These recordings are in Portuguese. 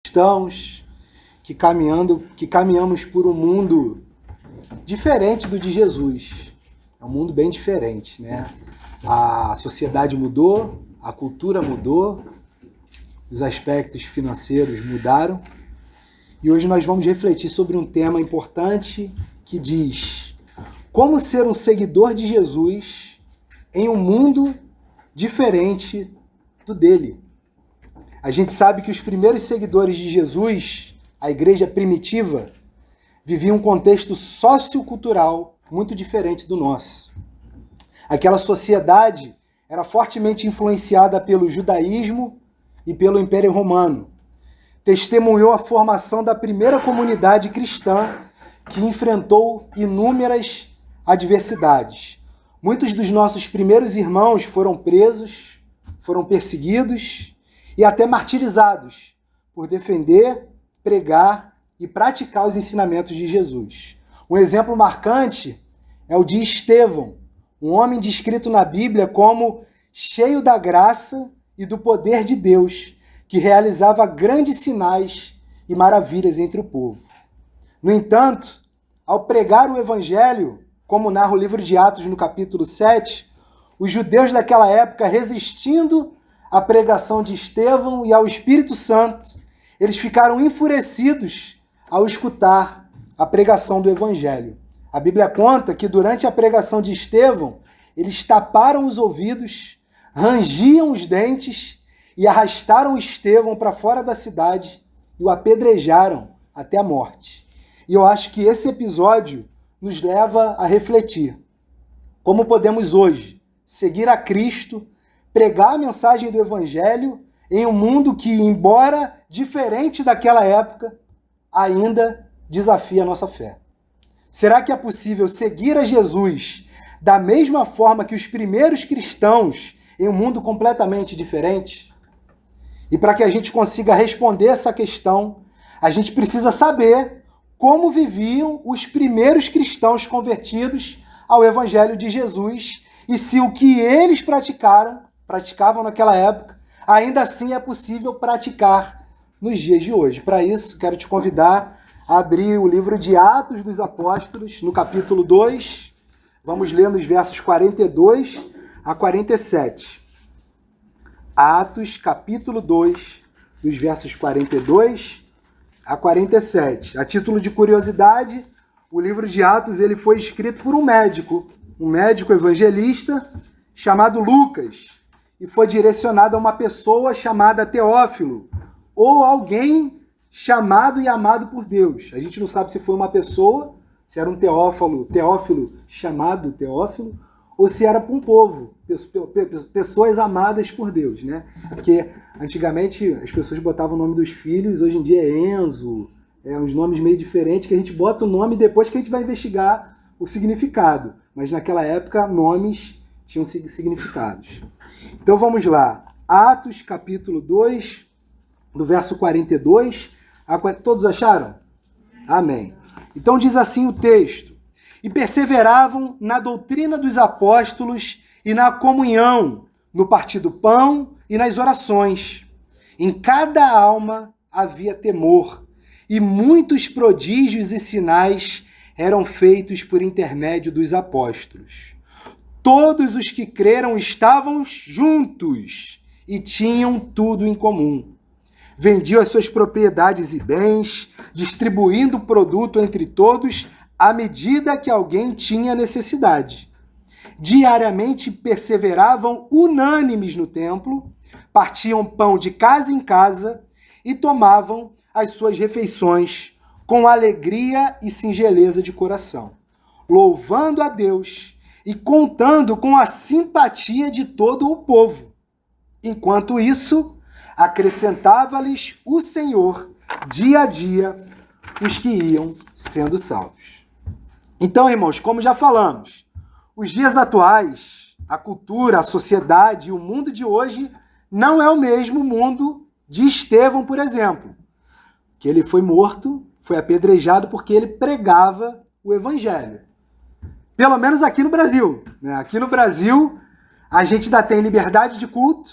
cristãos que caminhamos por um mundo diferente do de Jesus. É um mundo bem diferente, né? A sociedade mudou, a cultura mudou, os aspectos financeiros mudaram. E hoje nós vamos refletir sobre um tema importante que diz: como ser um seguidor de Jesus em um mundo diferente do dele. A gente sabe que os primeiros seguidores de Jesus, a igreja primitiva, viviam um contexto sociocultural muito diferente do nosso. Aquela sociedade era fortemente influenciada pelo judaísmo e pelo Império Romano. Testemunhou a formação da primeira comunidade cristã que enfrentou inúmeras adversidades. Muitos dos nossos primeiros irmãos foram presos, foram perseguidos e até martirizados por defender, pregar e praticar os ensinamentos de Jesus. Um exemplo marcante é o de Estevão, um homem descrito na Bíblia como cheio da graça e do poder de Deus, que realizava grandes sinais e maravilhas entre o povo. No entanto, ao pregar o Evangelho, como narra o livro de Atos no capítulo 7, os judeus daquela época, resistindo à pregação de Estevão e ao Espírito Santo, eles ficaram enfurecidos ao escutar a pregação do Evangelho. A Bíblia conta que durante a pregação de Estevão, eles taparam os ouvidos, rangiam os dentes e arrastaram Estevão para fora da cidade e o apedrejaram até a morte. E eu acho que esse episódio nos leva a refletir como podemos hoje seguir a Cristo, pregar a mensagem do Evangelho em um mundo que, embora diferente daquela época, ainda desafia a nossa fé. Será que é possível seguir a Jesus da mesma forma que os primeiros cristãos em um mundo completamente diferente? E para que a gente consiga responder essa questão, a gente precisa saber como viviam os primeiros cristãos convertidos ao Evangelho de Jesus e se o que eles praticavam naquela época, ainda assim é possível praticar nos dias de hoje. Para isso, quero te convidar a abrir o livro de Atos dos Apóstolos, no capítulo 2. Vamos ler nos versos 42 a 47. Atos, capítulo 2, dos versos 42 a 47. A título de curiosidade, o livro de Atos ele foi escrito por um médico evangelista chamado Lucas, e foi direcionado a uma pessoa chamada Teófilo, ou alguém chamado e amado por Deus. A gente não sabe se foi uma pessoa, se era um Teófilo chamado Teófilo, ou se era para um povo, pessoas amadas por Deus, né? Porque antigamente as pessoas botavam o nome dos filhos, hoje em dia é Enzo, uns nomes meio diferentes, que a gente bota o nome depois que a gente vai investigar o significado. Mas naquela época, nomes tinham significados. Então vamos lá. Atos, capítulo 2, do verso 42. Todos acharam? Amém. Então diz assim o texto: e perseveravam na doutrina dos apóstolos e na comunhão, no partir do pão e nas orações. Em cada alma havia temor, e muitos prodígios e sinais eram feitos por intermédio dos apóstolos. Todos os que creram estavam juntos e tinham tudo em comum. Vendiam as suas propriedades e bens, distribuindo o produto entre todos à medida que alguém tinha necessidade. Diariamente perseveravam unânimes no templo, partiam pão de casa em casa e tomavam as suas refeições com alegria e singeleza de coração, louvando a Deus e contando com a simpatia de todo o povo. Enquanto isso, acrescentava-lhes o Senhor, dia a dia, os que iam sendo salvos. Então, irmãos, como já falamos, os dias atuais, a cultura, a sociedade e o mundo de hoje não é o mesmo mundo de Estevão, por exemplo, que ele foi morto, foi apedrejado porque ele pregava o Evangelho. Pelo menos aqui no Brasil, né? Aqui no Brasil, a gente ainda tem liberdade de culto,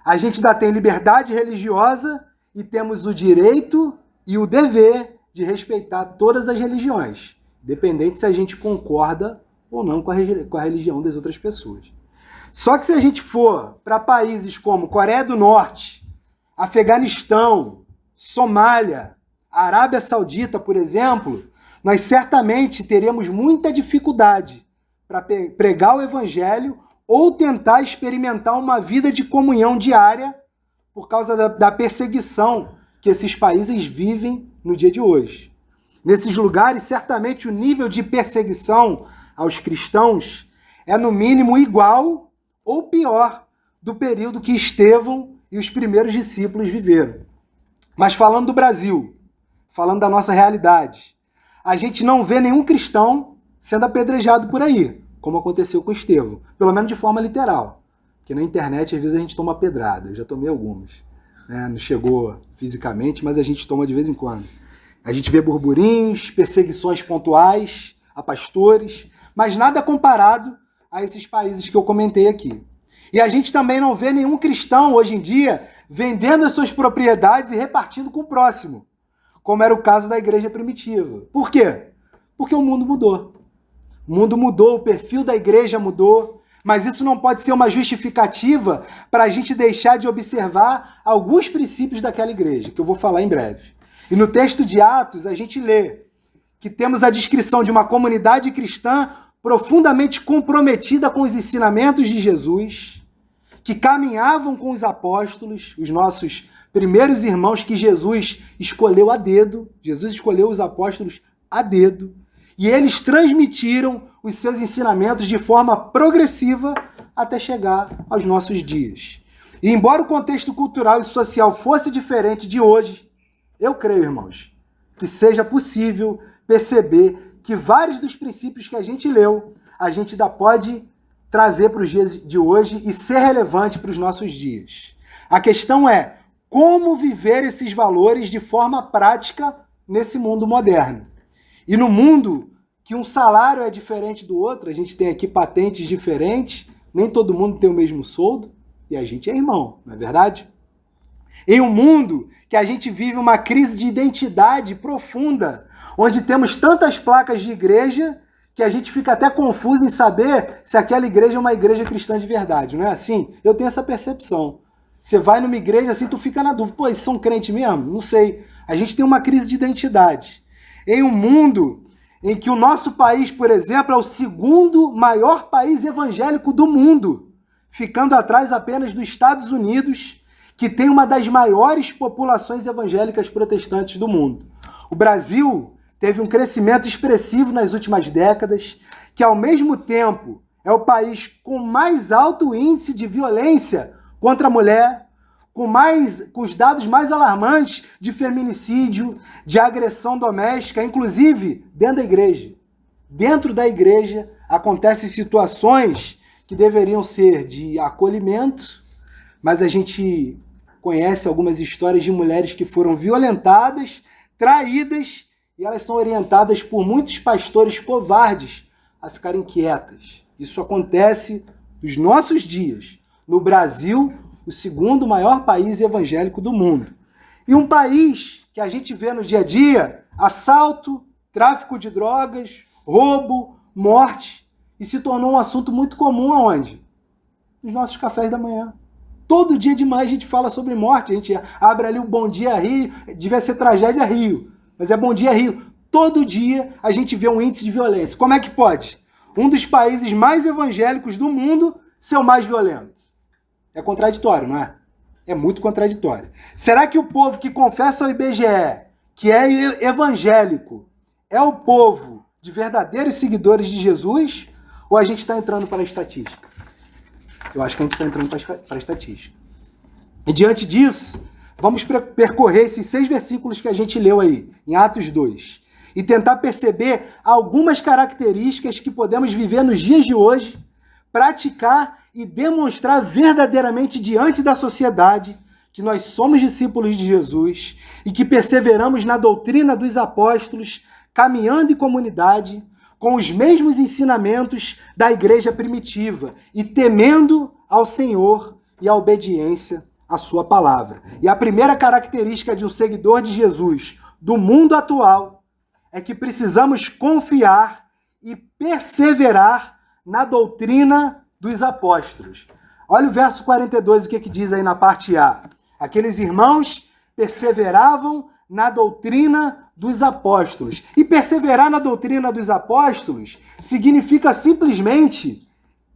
a gente ainda tem liberdade religiosa e temos o direito e o dever de respeitar todas as religiões, independente se a gente concorda ou não com a religião das outras pessoas. Só que se a gente for para países como Coreia do Norte, Afeganistão, Somália, Arábia Saudita, por exemplo, nós certamente teremos muita dificuldade para pregar o evangelho ou tentar experimentar uma vida de comunhão diária por causa da perseguição que esses países vivem no dia de hoje. Nesses lugares, certamente o nível de perseguição aos cristãos é no mínimo igual ou pior do período que Estevão e os primeiros discípulos viveram. Mas falando do Brasil, falando da nossa realidade, a gente não vê nenhum cristão sendo apedrejado por aí, como aconteceu com Estevão, pelo menos de forma literal, porque na internet às vezes a gente toma pedrada, eu já tomei algumas, né? Não chegou fisicamente, mas a gente toma de vez em quando. A gente vê burburinhos, perseguições pontuais a pastores, mas nada comparado a esses países que eu comentei aqui. E a gente também não vê nenhum cristão hoje em dia vendendo as suas propriedades e repartindo com o próximo, como era o caso da igreja primitiva. Por quê? Porque o mundo mudou. O mundo mudou, o perfil da igreja mudou, mas isso não pode ser uma justificativa para a gente deixar de observar alguns princípios daquela igreja, que eu vou falar em breve. E no texto de Atos, a gente lê que temos a descrição de uma comunidade cristã profundamente comprometida com os ensinamentos de Jesus, que caminhavam com os apóstolos, os nossos primeiros irmãos que Jesus escolheu a dedo. Jesus escolheu os apóstolos a dedo. E eles transmitiram os seus ensinamentos de forma progressiva até chegar aos nossos dias. E embora o contexto cultural e social fosse diferente de hoje, eu creio, irmãos, que seja possível perceber que vários dos princípios que a gente leu, a gente ainda pode trazer para os dias de hoje e ser relevante para os nossos dias. A questão é como viver esses valores de forma prática nesse mundo moderno. E no mundo que um salário é diferente do outro, a gente tem aqui patentes diferentes, nem todo mundo tem o mesmo soldo, e a gente é irmão, não é verdade? Em um mundo que a gente vive uma crise de identidade profunda, onde temos tantas placas de igreja que a gente fica até confuso em saber se aquela igreja é uma igreja cristã de verdade, não é assim? Eu tenho essa percepção. Você vai numa igreja assim, tu fica na dúvida, pô, eles são crentes mesmo? Não sei. A gente tem uma crise de identidade. Em um mundo em que o nosso país, por exemplo, é o segundo maior país evangélico do mundo, ficando atrás apenas dos Estados Unidos, que tem uma das maiores populações evangélicas protestantes do mundo. O Brasil teve um crescimento expressivo nas últimas décadas, que ao mesmo tempo é o país com mais alto índice de violência contra a mulher, com os dados mais alarmantes de feminicídio, de agressão doméstica, inclusive dentro da igreja. Dentro da igreja acontecem situações que deveriam ser de acolhimento, mas a gente conhece algumas histórias de mulheres que foram violentadas, traídas, e elas são orientadas por muitos pastores covardes a ficarem quietas. Isso acontece nos nossos dias. No Brasil, o segundo maior país evangélico do mundo. E um país que a gente vê no dia a dia assalto, tráfico de drogas, roubo, morte, e se tornou um assunto muito comum aonde? Nos nossos cafés da manhã. Todo dia de manhã a gente fala sobre morte, a gente abre ali o Bom Dia Rio, devia ser Tragédia Rio, mas é Bom Dia Rio. Todo dia a gente vê um índice de violência. Como é que pode? Um dos países mais evangélicos do mundo ser o mais violento. É contraditório, não é? É muito contraditório. Será que o povo que confessa ao IBGE que é evangélico é o povo de verdadeiros seguidores de Jesus? Ou a gente está entrando para a estatística? Eu acho que a gente está entrando para a estatística. E diante disso, vamos percorrer esses 6 versículos que a gente leu aí, em Atos 2, e tentar perceber algumas características que podemos viver nos dias de hoje, praticar e demonstrar verdadeiramente diante da sociedade que nós somos discípulos de Jesus e que perseveramos na doutrina dos apóstolos, caminhando em comunidade, com os mesmos ensinamentos da igreja primitiva e temendo ao Senhor e a obediência a sua palavra. E a primeira característica de um seguidor de Jesus do mundo atual é que precisamos confiar e perseverar na doutrina dos apóstolos. Olha o verso 42, o que diz aí na parte A. Aqueles irmãos perseveravam na doutrina dos apóstolos. E perseverar na doutrina dos apóstolos significa simplesmente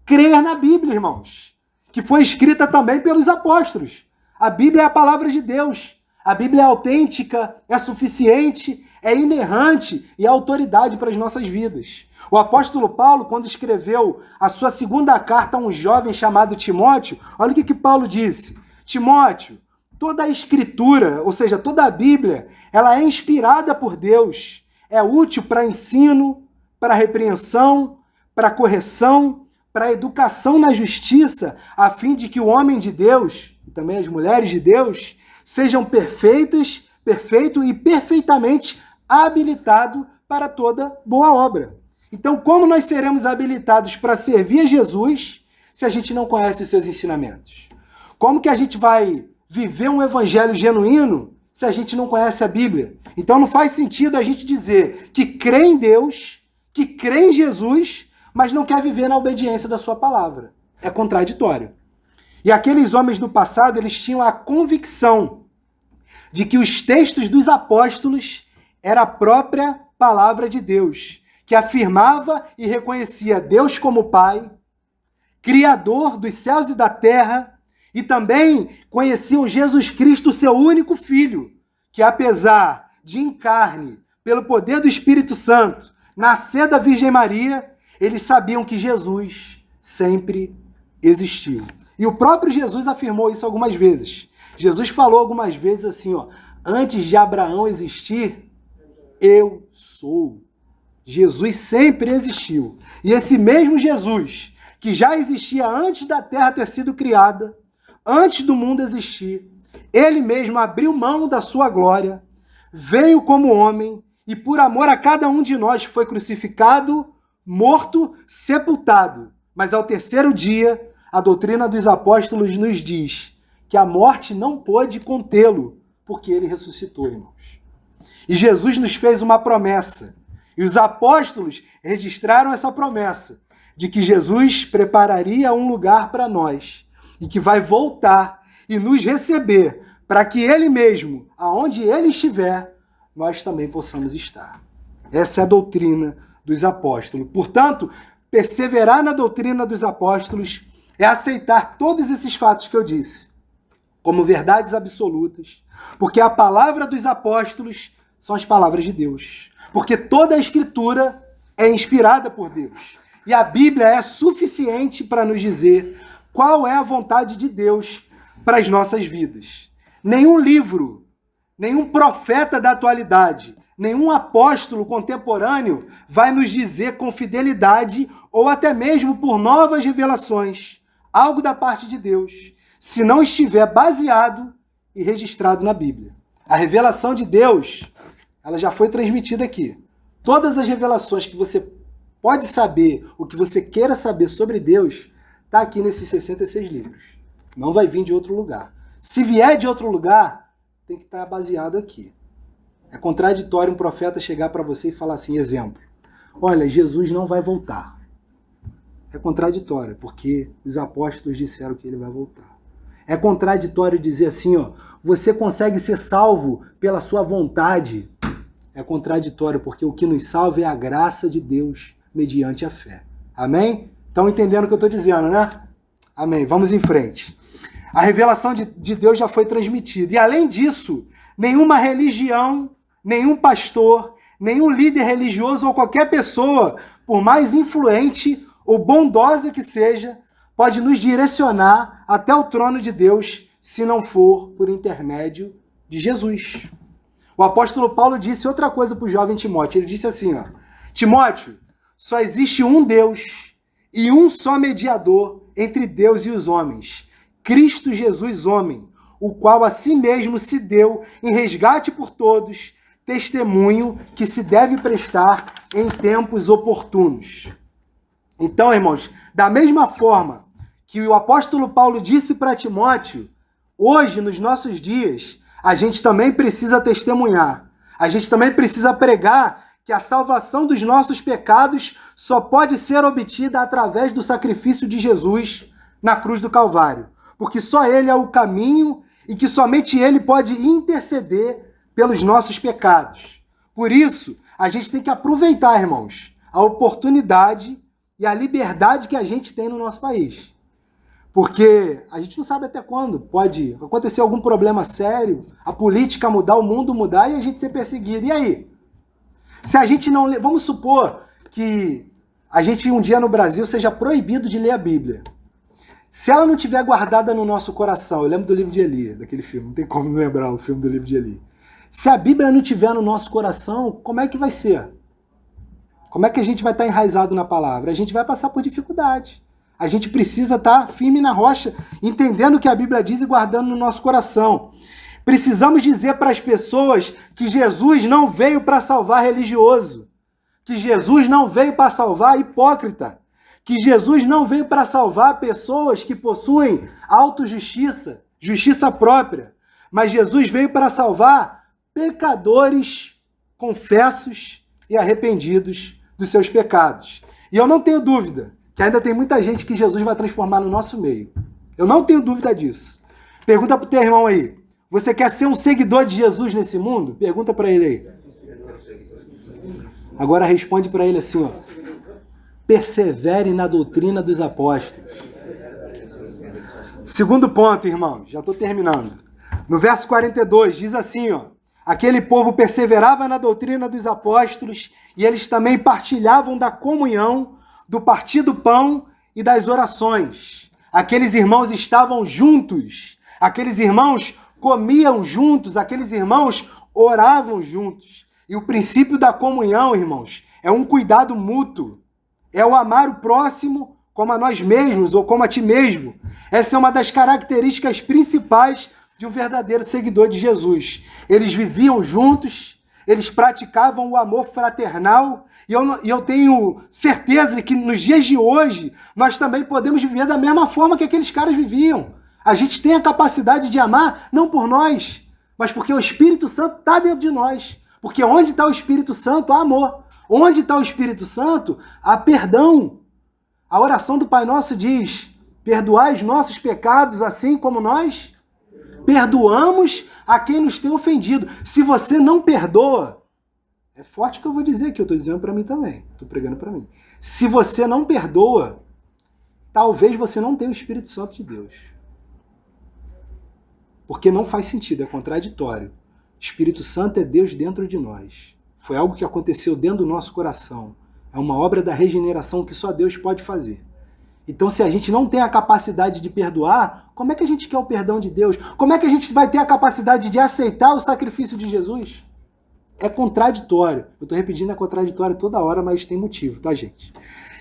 crer na Bíblia, irmãos, que foi escrita também pelos apóstolos. A Bíblia é a palavra de Deus. A Bíblia é autêntica, é suficiente, é inerrante e é autoridade para as nossas vidas. O apóstolo Paulo, quando escreveu a sua segunda carta a um jovem chamado Timóteo, olha o que Paulo disse. Timóteo, toda a escritura, ou seja, toda a Bíblia, ela é inspirada por Deus. É útil para ensino, para repreensão, para correção, para educação na justiça, a fim de que o homem de Deus, e também as mulheres de Deus, sejam perfeito e perfeitamente habilitado para toda boa obra. Então, como nós seremos habilitados para servir a Jesus se a gente não conhece os seus ensinamentos? Como que a gente vai viver um evangelho genuíno se a gente não conhece a Bíblia? Então não faz sentido a gente dizer que crê em Deus, que crê em Jesus, mas não quer viver na obediência da sua palavra. É contraditório. E aqueles homens do passado, eles tinham a convicção de que os textos dos apóstolos era a própria palavra de Deus, que afirmava e reconhecia Deus como Pai, Criador dos céus e da terra, e também conheciam Jesus Cristo, seu único Filho, que apesar de em carne, pelo poder do Espírito Santo, nascer da Virgem Maria, eles sabiam que Jesus sempre existiu. E o próprio Jesus afirmou isso algumas vezes. Jesus falou algumas vezes assim, antes de Abraão existir, eu sou. Jesus sempre existiu. E esse mesmo Jesus, que já existia antes da terra ter sido criada, antes do mundo existir, ele mesmo abriu mão da sua glória, veio como homem e por amor a cada um de nós foi crucificado, morto, sepultado. Mas ao terceiro dia, a doutrina dos apóstolos nos diz que a morte não pôde contê-lo, porque ele ressuscitou, irmãos. E Jesus nos fez uma promessa. E os apóstolos registraram essa promessa de que Jesus prepararia um lugar para nós e que vai voltar e nos receber para que ele mesmo, aonde ele estiver, nós também possamos estar. Essa é a doutrina dos apóstolos. Portanto, perseverar na doutrina dos apóstolos é aceitar todos esses fatos que eu disse como verdades absolutas, porque a palavra dos apóstolos são as palavras de Deus. Porque toda a Escritura é inspirada por Deus. E a Bíblia é suficiente para nos dizer qual é a vontade de Deus para as nossas vidas. Nenhum livro, nenhum profeta da atualidade, nenhum apóstolo contemporâneo vai nos dizer com fidelidade ou até mesmo por novas revelações algo da parte de Deus, se não estiver baseado e registrado na Bíblia. A revelação de Deus, ela já foi transmitida aqui. Todas as revelações que você pode saber, o que você queira saber sobre Deus, está aqui nesses 66 livros. Não vai vir de outro lugar. Se vier de outro lugar, tem que estar baseado aqui. É contraditório um profeta chegar para você e falar assim, exemplo, olha, Jesus não vai voltar. É contraditório, porque os apóstolos disseram que ele vai voltar. É contraditório dizer assim, você consegue ser salvo pela sua vontade. É contraditório, porque o que nos salva é a graça de Deus mediante a fé. Amém? Estão entendendo o que eu estou dizendo, né? Amém. Vamos em frente. A revelação de Deus já foi transmitida. E além disso, nenhuma religião, nenhum pastor, nenhum líder religioso ou qualquer pessoa, por mais influente ou bondosa que seja, pode nos direcionar até o trono de Deus, se não for por intermédio de Jesus. O apóstolo Paulo disse outra coisa para o jovem Timóteo. Ele disse assim, Timóteo, só existe um Deus e um só mediador entre Deus e os homens, Cristo Jesus, homem, o qual a si mesmo se deu em resgate por todos, testemunho que se deve prestar em tempos oportunos. Então, irmãos, da mesma forma que o apóstolo Paulo disse para Timóteo, Hoje, nos nossos dias, a gente também precisa testemunhar. A gente também precisa pregar que a salvação dos nossos pecados só pode ser obtida através do sacrifício de Jesus na cruz do Calvário. Porque só Ele é o caminho e que somente Ele pode interceder pelos nossos pecados. Por isso, a gente tem que aproveitar, irmãos, a oportunidade e a liberdade que a gente tem no nosso país. Porque a gente não sabe até quando pode acontecer algum problema sério, a política mudar, o mundo mudar e a gente ser perseguido. E aí? Se a gente não... Vamos supor que a gente um dia no Brasil seja proibido de ler a Bíblia. Se ela não estiver guardada no nosso coração, eu lembro do livro de Eli, daquele filme, não tem como não lembrar o filme do livro de Eli. Se a Bíblia não estiver no nosso coração, como é que vai ser? Como é que a gente vai estar enraizado na palavra? A gente vai passar por dificuldade. A gente precisa estar firme na rocha, entendendo o que a Bíblia diz e guardando no nosso coração. Precisamos dizer para as pessoas que Jesus não veio para salvar religioso, que Jesus não veio para salvar hipócrita, que Jesus não veio para salvar pessoas que possuem autojustiça, justiça própria, mas Jesus veio para salvar pecadores confessos e arrependidos dos seus pecados. E eu não tenho dúvida que ainda tem muita gente que Jesus vai transformar no nosso meio. Eu não tenho dúvida disso. Pergunta pro teu irmão aí. Você quer ser um seguidor de Jesus nesse mundo? Pergunta para ele aí. Agora responde para ele assim, ó. Persevere na doutrina dos apóstolos. Segundo ponto, irmão. Já estou terminando. No verso 42 diz assim, ó. Aquele povo perseverava na doutrina dos apóstolos e eles também partilhavam da comunhão, do partir do pão e das orações. Aqueles irmãos estavam juntos, aqueles irmãos comiam juntos, aqueles irmãos oravam juntos. E o princípio da comunhão, irmãos, é um cuidado mútuo, é o amar o próximo como a nós mesmos ou como a ti mesmo. Essa é uma das características principais de um verdadeiro seguidor de Jesus. Eles viviam juntos, eles praticavam o amor fraternal, e eu tenho certeza que nos dias de hoje nós também podemos viver da mesma forma que aqueles caras viviam. A gente tem a capacidade de amar, não por nós, mas porque o Espírito Santo está dentro de nós. Porque onde está o Espírito Santo, há amor. Onde está o Espírito Santo, há perdão. A oração do Pai Nosso diz, perdoai os nossos pecados assim como nós perdoamos a quem nos tem ofendido. Se você não perdoa, é forte o que eu vou dizer aqui, eu estou dizendo para mim também, estou pregando para mim. Se você não perdoa, talvez você não tenha o Espírito Santo de Deus. Porque não faz sentido, é contraditório. O Espírito Santo é Deus dentro de nós. Foi algo que aconteceu dentro do nosso coração. É uma obra da regeneração que só Deus pode fazer. Então, se a gente não tem a capacidade de perdoar, como é que a gente quer o perdão de Deus? Como é que a gente vai ter a capacidade de aceitar o sacrifício de Jesus? É contraditório. Eu estou repetindo, é contraditório toda hora, mas tem motivo, tá, gente?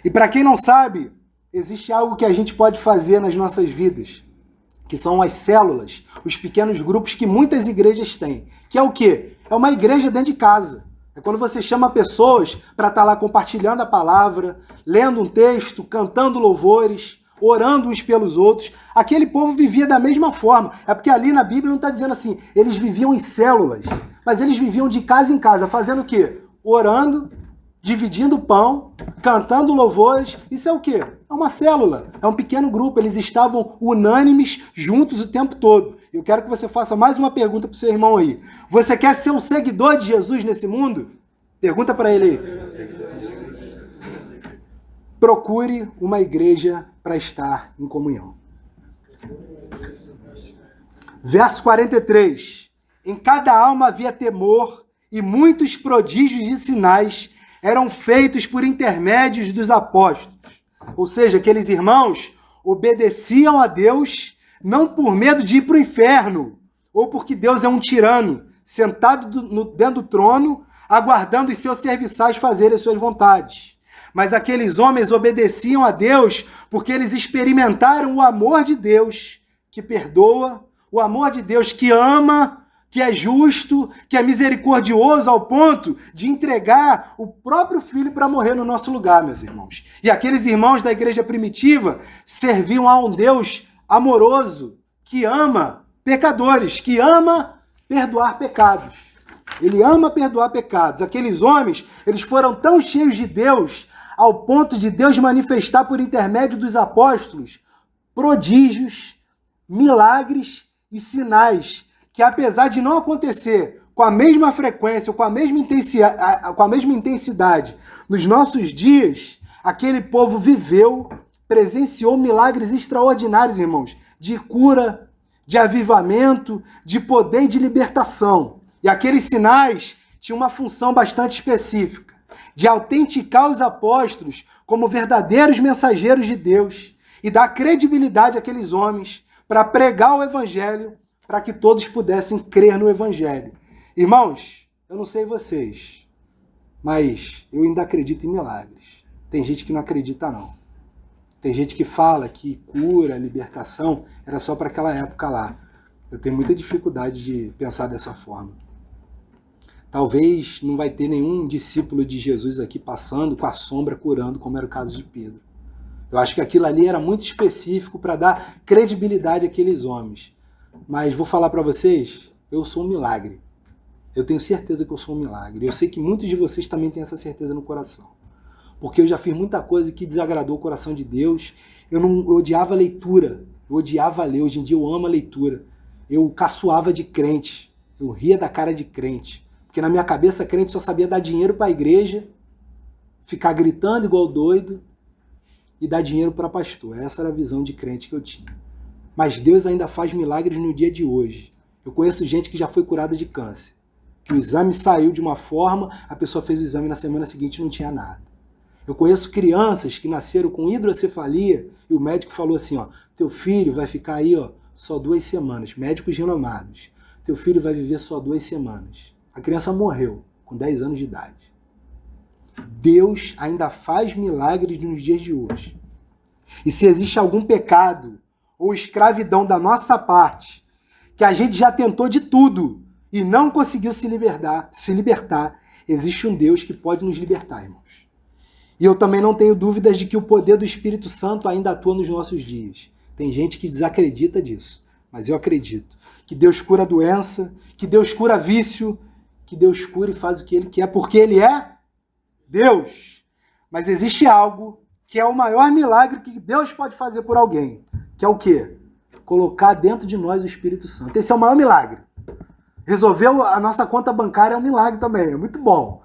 E para quem não sabe, existe algo que a gente pode fazer nas nossas vidas, que são as células, os pequenos grupos que muitas igrejas têm. Que é o quê? É uma igreja dentro de casa. É quando você chama pessoas para estar lá compartilhando a palavra, lendo um texto, cantando louvores, orando uns pelos outros. Aquele povo vivia da mesma forma. É porque ali na Bíblia não está dizendo assim, eles viviam em células, mas eles viviam de casa em casa, fazendo o quê? Orando, dividindo o pão, cantando louvores. Isso é o quê? É uma célula, é um pequeno grupo. Eles estavam unânimes, juntos o tempo todo. Eu quero que você faça mais uma pergunta para o seu irmão aí. Você quer ser um seguidor de Jesus nesse mundo? Pergunta para ele aí. Procure uma igreja para estar em comunhão. Verso 43. Em cada alma havia temor, e muitos prodígios e sinais eram feitos por intermédios dos apóstolos. Ou seja, aqueles irmãos obedeciam a Deus não por medo de ir para o inferno, ou porque Deus é um tirano, sentado dentro do trono, aguardando os seus serviçais fazerem as suas vontades. Mas aqueles homens obedeciam a Deus porque eles experimentaram o amor de Deus, que perdoa, o amor de Deus que ama, que é justo, que é misericordioso ao ponto de entregar o próprio Filho para morrer no nosso lugar, meus irmãos. E aqueles irmãos da igreja primitiva serviam a um Deus amoroso, que ama pecadores, que ama perdoar pecados. Ele ama perdoar pecados. Aqueles homens, eles foram tão cheios de Deus, ao ponto de Deus manifestar por intermédio dos apóstolos prodígios, milagres e sinais, que apesar de não acontecer com a mesma frequência, ou com a mesma intensidade nos nossos dias, aquele povo viveu, presenciou milagres extraordinários, irmãos, de cura, de avivamento, de poder e de libertação. E aqueles sinais tinham uma função bastante específica, de autenticar os apóstolos como verdadeiros mensageiros de Deus e dar credibilidade àqueles homens para pregar o evangelho, para que todos pudessem crer no evangelho. Irmãos, eu não sei vocês, mas eu ainda acredito em milagres. Tem gente que não acredita, não. Tem gente que fala que cura, libertação, era só para aquela época lá. Eu tenho muita dificuldade de pensar dessa forma. Talvez não vai ter nenhum discípulo de Jesus aqui passando com a sombra curando, como era o caso de Pedro. Eu acho que aquilo ali era muito específico para dar credibilidade àqueles homens. Mas vou falar para vocês, eu sou um milagre. Eu tenho certeza que eu sou um milagre. Eu sei que muitos de vocês também têm essa certeza no coração. Porque eu já fiz muita coisa que desagradou o coração de Deus. Eu odiava a leitura. Eu odiava ler. Hoje em dia eu amo a leitura. Eu caçoava de crente. Eu ria da cara de crente. Porque na minha cabeça, crente só sabia dar dinheiro para a igreja, ficar gritando igual doido e dar dinheiro para pastor. Essa era a visão de crente que eu tinha. Mas Deus ainda faz milagres no dia de hoje. Eu conheço gente que já foi curada de câncer. Que o exame saiu de uma forma, a pessoa fez o exame na semana seguinte e não tinha nada. Eu conheço crianças que nasceram com hidrocefalia e o médico falou assim, ó, teu filho vai ficar aí, ó, só 2 semanas. Médicos renomados. Teu filho vai viver só 2 semanas. A criança morreu com 10 anos de idade. Deus ainda faz milagres nos dias de hoje. E se existe algum pecado ou escravidão da nossa parte, que a gente já tentou de tudo e não conseguiu se libertar, existe um Deus que pode nos libertar, irmãos. E eu também não tenho dúvidas de que o poder do Espírito Santo ainda atua nos nossos dias. Tem gente que desacredita disso, mas eu acredito. Que Deus cura a doença, que Deus cura vício, que Deus cura e faz o que Ele quer, porque Ele é Deus. Mas existe algo que é o maior milagre que Deus pode fazer por alguém, que é o quê? Colocar dentro de nós o Espírito Santo. Esse é o maior milagre. Resolver a nossa conta bancária é um milagre também, é muito bom.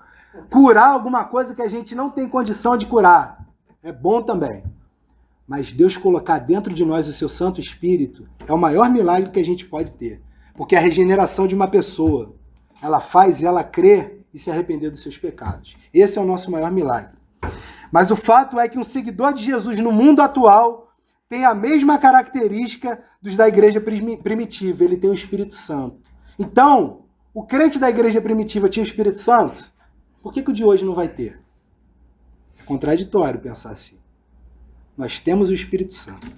Curar alguma coisa que a gente não tem condição de curar é bom também. Mas Deus colocar dentro de nós o seu Santo Espírito é o maior milagre que a gente pode ter. Porque a regeneração de uma pessoa, ela faz ela crer e se arrepender dos seus pecados. Esse é o nosso maior milagre. Mas o fato é que um seguidor de Jesus no mundo atual tem a mesma característica dos da igreja primitiva. Ele tem o Espírito Santo. Então, o crente da igreja primitiva tinha o Espírito Santo? Por que o de hoje não vai ter? É contraditório pensar assim. Nós temos o Espírito Santo.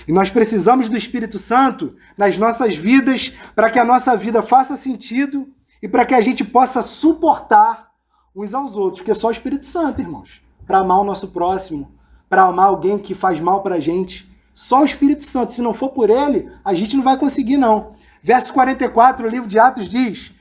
E nós precisamos do Espírito Santo nas nossas vidas para que a nossa vida faça sentido e para que a gente possa suportar uns aos outros. Porque é só o Espírito Santo, irmãos. Para amar o nosso próximo, para amar alguém que faz mal para a gente. Só o Espírito Santo. Se não for por ele, a gente não vai conseguir, não. Verso 44, o livro de Atos diz: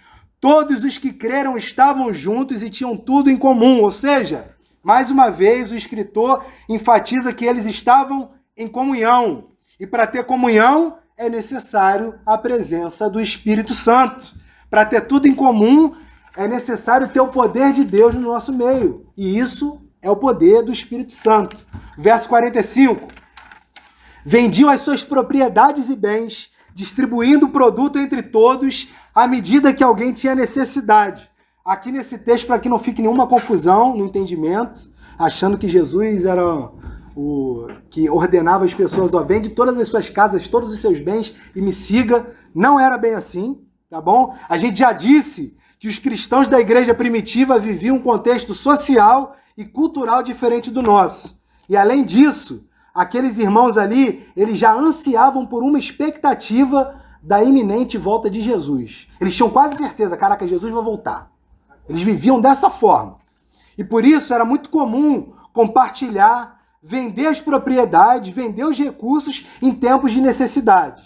todos os que creram estavam juntos e tinham tudo em comum. Ou seja, mais uma vez o escritor enfatiza que eles estavam em comunhão. E para ter comunhão é necessário a presença do Espírito Santo. Para ter tudo em comum é necessário ter o poder de Deus no nosso meio. E isso é o poder do Espírito Santo. Verso 45. Vendiam as suas propriedades e bens, distribuindo o produto entre todos à medida que alguém tinha necessidade. Aqui nesse texto, para que não fique nenhuma confusão no entendimento, achando que Jesus era o que ordenava as pessoas, ó, vende todas as suas casas, todos os seus bens e me siga. Não era bem assim, tá bom? A gente já disse que os cristãos da igreja primitiva viviam um contexto social e cultural diferente do nosso. E além disso, aqueles irmãos ali, eles já ansiavam por uma expectativa da iminente volta de Jesus. Eles tinham quase certeza, caraca, Jesus vai voltar. Eles viviam dessa forma. E por isso era muito comum compartilhar, vender as propriedades, vender os recursos em tempos de necessidade.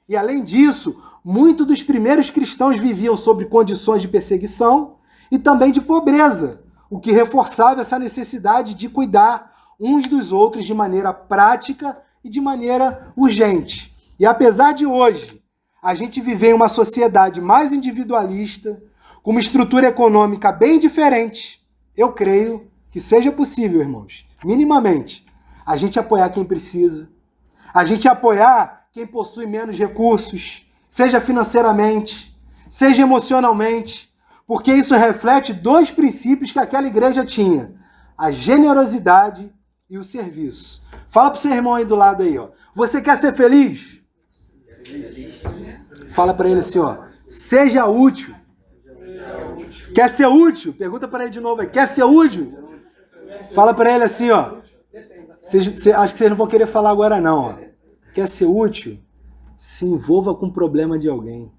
E além disso, muitos dos primeiros cristãos viviam sob condições de perseguição e também de pobreza, o que reforçava essa necessidade de cuidar uns dos outros de maneira prática e de maneira urgente. E apesar de hoje a gente viver em uma sociedade mais individualista, com uma estrutura econômica bem diferente, eu creio que seja possível, irmãos, minimamente, a gente apoiar quem precisa, a gente apoiar quem possui menos recursos, seja financeiramente, seja emocionalmente, porque isso reflete dois princípios que aquela igreja tinha: a generosidade e o serviço. Fala pro seu irmão aí do lado aí, ó. Você quer ser feliz? Fala para ele assim, ó. Seja útil. Quer ser útil? Pergunta para ele de novo aí. Quer ser útil? Fala para ele assim, ó. Acho que vocês não vão querer falar agora não, ó. Quer ser útil? Se envolva com o problema de alguém.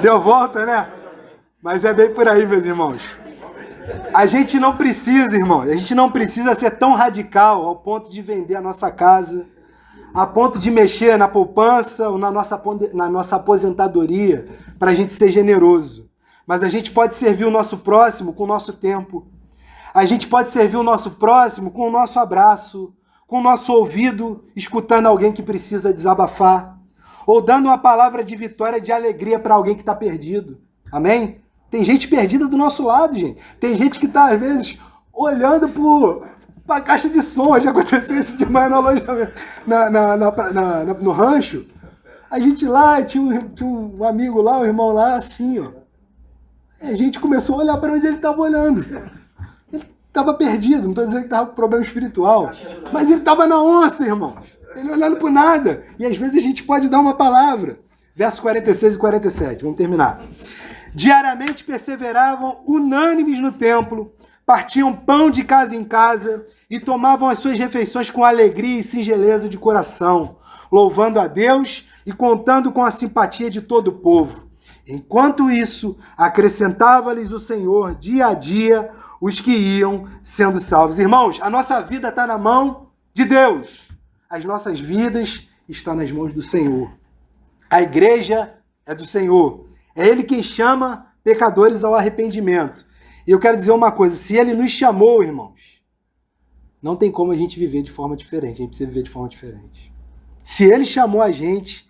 Deu volta, né? Mas é bem por aí, meus irmãos. A gente não precisa, irmão, a gente não precisa ser tão radical ao ponto de vender a nossa casa, a ponto de mexer na poupança ou na nossa aposentadoria para a gente ser generoso. Mas a gente pode servir o nosso próximo com o nosso tempo. A gente pode servir o nosso próximo com o nosso abraço, com o nosso ouvido, escutando alguém que precisa desabafar, ou dando uma palavra de vitória, de alegria para alguém que está perdido. Amém? Tem gente perdida do nosso lado, gente. Tem gente que está, às vezes, olhando para a caixa de som. Já aconteceu isso de manhã no alojamento, no rancho. A gente lá, tinha um amigo lá, um irmão lá, assim, ó. A gente começou a olhar para onde ele estava olhando. Ele estava perdido, não estou dizendo que estava com problema espiritual, mas ele estava na onça, irmãos. Ele olhando para nada. E às vezes a gente pode dar uma palavra. Versos 46 e 47, vamos terminar. Diariamente perseveravam unânimes no templo, partiam pão de casa em casa e tomavam as suas refeições com alegria e singeleza de coração, louvando a Deus e contando com a simpatia de todo o povo. Enquanto isso, acrescentava-lhes o Senhor dia a dia os que iam sendo salvos. Irmãos, a nossa vida está na mão de Deus. As nossas vidas estão nas mãos do Senhor. A igreja é do Senhor. É Ele quem chama pecadores ao arrependimento. E eu quero dizer uma coisa, se Ele nos chamou, irmãos, não tem como a gente viver de forma diferente, a gente precisa viver de forma diferente. Se Ele chamou a gente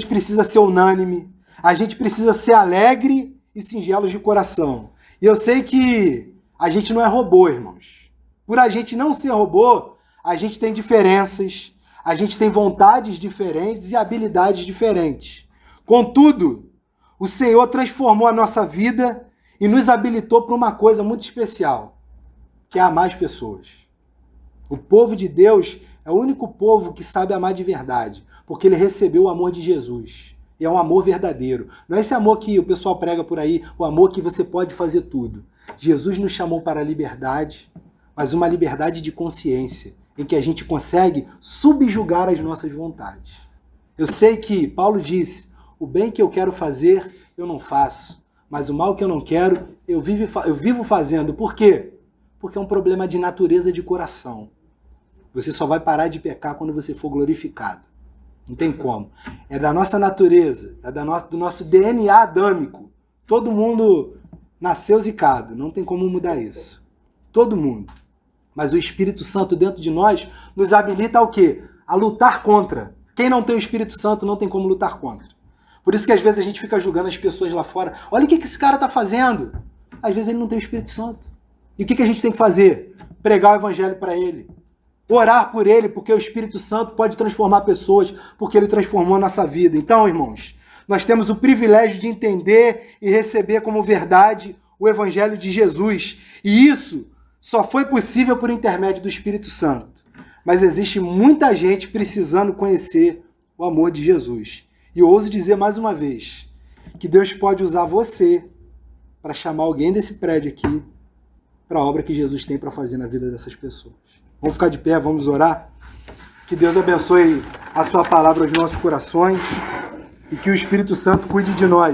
precisa ser unânime, a gente precisa ser alegre e singelos de coração. E eu sei que a gente não é robô, irmãos. Por a gente não ser robô, a gente tem diferenças, a gente tem vontades diferentes e habilidades diferentes. Contudo, o Senhor transformou a nossa vida e nos habilitou para uma coisa muito especial, que é amar as pessoas. O povo de Deus é o único povo que sabe amar de verdade, porque ele recebeu o amor de Jesus. E é um amor verdadeiro. Não é esse amor que o pessoal prega por aí, o amor que você pode fazer tudo. Jesus nos chamou para a liberdade, mas uma liberdade de consciência, em que a gente consegue subjugar as nossas vontades. Eu sei que Paulo disse: o bem que eu quero fazer, eu não faço. Mas o mal que eu não quero, eu vivo fazendo. Por quê? Porque é um problema de natureza de coração. Você só vai parar de pecar quando você for glorificado. Não tem como. É da nossa natureza, é do nosso DNA adâmico. Todo mundo nasceu zicado, não tem como mudar isso. Todo mundo. Mas o Espírito Santo dentro de nós nos habilita ao quê? A lutar contra. Quem não tem o Espírito Santo não tem como lutar contra. Por isso que às vezes a gente fica julgando as pessoas lá fora. Olha o que esse cara está fazendo. Às vezes ele não tem o Espírito Santo. E o que a gente tem que fazer? Pregar o Evangelho para ele. Orar por ele, porque o Espírito Santo pode transformar pessoas, porque ele transformou a nossa vida. Então, irmãos, nós temos o privilégio de entender e receber como verdade o Evangelho de Jesus. E isso só foi possível por intermédio do Espírito Santo. Mas existe muita gente precisando conhecer o amor de Jesus. E eu ouso dizer mais uma vez, que Deus pode usar você para chamar alguém desse prédio aqui para a obra que Jesus tem para fazer na vida dessas pessoas. Vamos ficar de pé, vamos orar. Que Deus abençoe a sua palavra aos nossos corações e que o Espírito Santo cuide de nós.